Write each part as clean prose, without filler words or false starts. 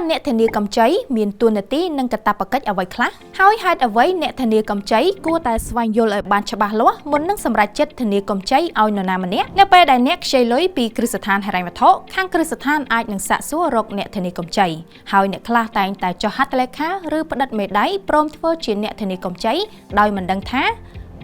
អ្នកធានាកម្ចីមានតួនាទីនិងកាតព្វកិច្ចអ្វីខ្លះហើយហេតុអ្វីអ្នកធានាកម្ចីគួរតែស្វែងយល់ឲ្យបានច្បាស់លាស់មុននឹងសម្រេចចិត្តធានាកម្ចីឲ្យនរណាម្នាក់នៅពេលដែលអ្នកខ្ចីលុយពីគ្រឹះស្ថានហិរញ្ញវត្ថុខាងគ្រឹះស្ថានអាចនឹងសាកសួររកអ្នកធានាកម្ចីហើយអ្នកខ្លះតែងតែចុះហត្ថលេខាឬផ្តិតមេដៃព្រមធ្វើជាអ្នកធានាកម្ចីដោយមិនដឹងថា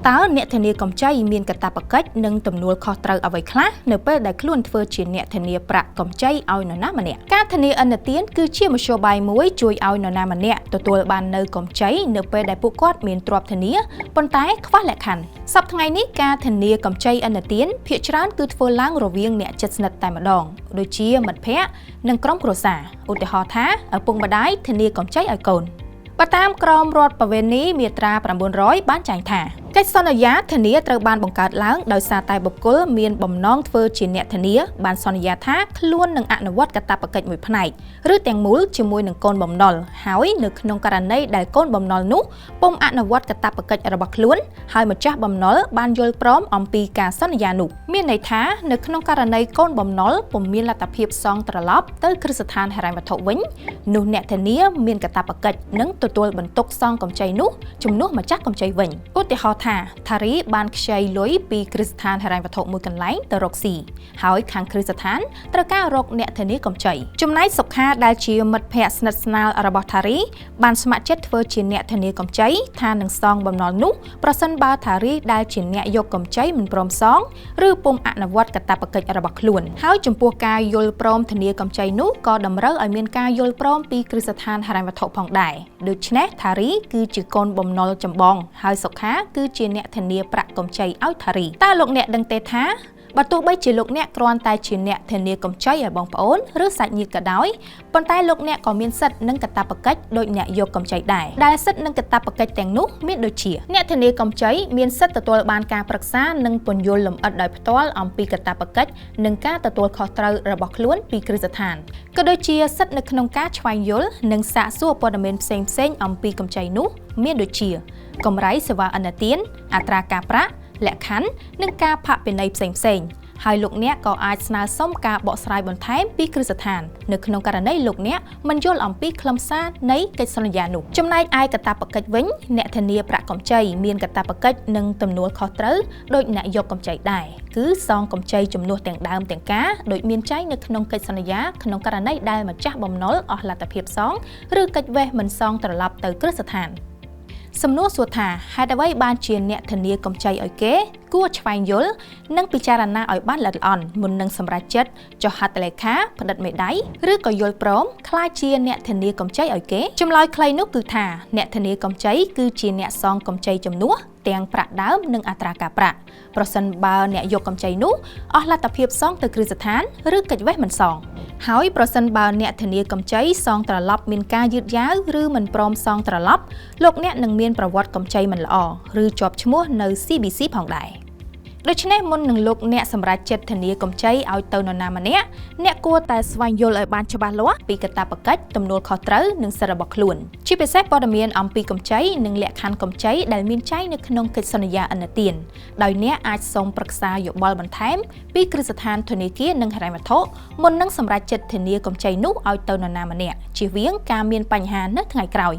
តើអ្នកធានាកម្ចីមានកាតព្វកិច្ចនិងទំនួលខុសត្រូវអ្វីខ្លះនៅពេលដែលខ្លួនធ្វើជាអ្នកធានាប្រាក់កម្ចីឲ្យនរណាម្នាក់ការធានាឥណទានគឺជាមធ្យោបាយមួយជួយឲ្យនរណាម្នាក់ទទួលបាននូវកម្ចីនៅពេលដែលពួកគាត់មានទ្រព្យធានាប៉ុន្តែខ្វះលក្ខខណ្ឌសប្តាហ៍ថ្ងៃនេះការធានាកម្ចីឥណទានភាគច្រើនគឺធ្វើឡើងរវាងអ្នកជិតស្និទ្ធតែម្ដងដូចជាមិត្តភ័ក្តិនិងក្រុមគ្រួសារឧទាហរណ៍ថាឪពុកម្ដាយធានាកម្ចីឲ្យកូនបើតាមក្រមរដ្ឋប្បវេណីមាត្រា900បានចែងថាកិច្ចសន្យាធានាត្រូវបានបង្កើតឡើងដោយសារតែបុគ្គលមានបំណងធ្វើជាអ្នកធានាបានសន្យាថាខ្លួននឹងអនុវត្តកាតព្វកិច្ចមួយផ្នែកឬទាំងមូលជាមួយនឹងកូនបំណុលហើយនៅក្នុងករណីដែលកូនបំណុលនោះពុំអនុវត្តកាតព្វកិច្ចរបស់ខ្លួនហើយម្ចាស់បំណុលបានយល់ព្រមអំពីការសន្យានោះមានន័យថានៅក្នុងករណីកូនបំណុលពុំមានលទ្ធភាពសងត្រឡប់ទៅគ្រឹះស្ថានហិរញ្ញវត្ថុវិញនោះអ្នកធានាមានកាតព្វកិច្ចនឹងទទួលបន្ទុកសងកម្ចីនោះជំនួសម្ចាស់កម្ចីវិញឧទាហរណ៍ថារីបានខ្ចីលុយពីគ្រឹះស្ថានហិរញ្ញវត្ថុមួយកន្លែងទៅរកស៊ីហើយខាងគ្រឹះស្ថានត្រូវការរកអ្នកធានាកម្ចីចំណែកសុខាដែលជាមិត្តភ័ក្តិស្និទ្ធស្នាលរបស់ថារីបានស្ម័គ្រចិត្តធ្វើជាអ្នកធានាកម្ចីថានឹងសងបំណុលនោះប្រសិនបើថារីដែលជាអ្នកយកកម្ចីមិនព្រមសងឬពុំអនុវត្តកាតព្វកិច្ចរបស់ខ្លួនហើយចំពោះការយល់ព្រមធានាកម្ចីនោះក៏តម្រូវឲ្យមានការយល់ព្រមពីគ្រឹះស្ថានហិរញ្ញវត្ថុផងដែរដូច្នេះថារីគឺជាកូនបំណុលចម្បងហើយសុខាគឺជាអ្នកធានាប្រាក់កម្ចីឲ្យថារីតើលោកអ្នកដឹងទេថាបើទោះបីជាលោកអ្នកគ្រាន់តែជាអ្នកធានាកម្ចីឲ្យបងប្អូនឬសាច់ញាតិក៏ដោយប៉ុន្តែលោកអ្នកក៏មានសិទ្ធិនិងកាតព្វកិច្ចដូចអ្នកយកកម្ចីដែរដែលសិទ្ធិនិងកាតព្វកិច្ចទាំងនោះមានដូចជាអ្នកធានាកម្ចីមានសិទ្ធិទទួលបានការប្រឹក្សានិងពន្យល់លម្អិតដោយផ្ទាល់អំពីកាតព្វកិច្ចនិងការទទួលខុសត្រូវរបស់ខ្លួនពីគ្រឹះស្ថានក៏ដូចជាសិទ្ធិនៅក្នុងការស្វែងយល់និងសាកសួរព័ត៌មានផ្សេងៗអំពីកម្ចីនោះមានដូចជាកម្រៃសេវាឥណទានអត្រាការប្រាក់លក្ខខណ្ឌនិងការផាកពិន័យផ្សេងៗហើយលោកអ្នកក៏អាចស្នើសុំការបកស្រាយបន្ថែមពីគ្រឹះស្ថាននៅក្នុងករណីលោកអ្នកមិនយល់អំពីខ្លឹមសារនៃកិច្ចសន្យានោះចំណែកឯកាតព្វកិច្ចវិញអ្នកធានាប្រាក់កម្ចីមានកាតព្វកិច្ចនិងទំនួលខុសត្រូវដោយអ្នកយកកម្ចីដែរគឺសងកម្ចីជំនួសទាំងដើមទាំងការដោយមានចែងនៅក្នុងកិច្ចសន្យាក្នុងករណីដែលម្ចាស់បំណុលអស់លទ្ធភាពសងឬកិច្ចវេះមិនសងត្រឡប់ទៅគ្រឹះស្ថានសំណួរសួរថាហេតុអ្វីបានជាអ្នកធានាកម្ចីឲ្យគេគួរស្វែងយល់និងពិចារណាឲ្យបានល្អិតល្អន់មុននឹងសម្រេចចិត្តចុះហត្ថលេខាផ្តិតមេដៃឬក៏យល់ព្រមក្លាយជាអ្នកធានាកម្ចីឲ្យគេចម្លើយខ្លីនោះគឺថាអ្នកធានាកម្ចីគឺជាអ្នកសងកម្ចីជំនួសទាំងប្រាក់ដើមនិងអត្រាការប្រាក់ប្រសិនបើអ្នកយកកម្ចីនោះអស់លទ្ធភាពសងទៅគ្រឹះស្ថានឬកិច្ចវេះមិនសងហើយប្រសិនបើអ្នកធានាកម្ចីសងត្រឡប់មានការយឺតយ៉ាវឬមិនព្រមសងត្រឡប់លោកអ្នកនឹងមានប្រវត្តិកម្ចីមិនល្អឬជាប់ឈ្មោះនៅ CBC ផងដែរដូច្នេះមុននឹងលោកអ្នកសម្រេចចិត្តធានាកម្ចីឲ្យទៅនរណាម្នាក់អ្នកគួរតែស្វែងយល់ឲ្យបានច្បាស់លាស់ពីកាតព្វកិច្ចទំនួលខុសត្រូវនិងសិទ្ធិរបស់ខ្លួនជាពិសេសព័ត៌មានអំពីកម្ចីនិងលក្ខខណ្ឌកម្ចីដែលមានចែងនៅក្នុងកិច្ចសន្យាឥណទានដោយអ្នកអាចសូមប្រឹក្សាយោបល់បន្ថែមពីគ្រឹះស្ថានធនាគារនិងហិរញ្ញវត្ថុមុននឹងសម្រេចចិត្តធានាកម្ចីនោះឲ្យទៅនរណាម្នាក់ជៀសវាងការមានបញ្ហានៅថ្ងៃក្រោយ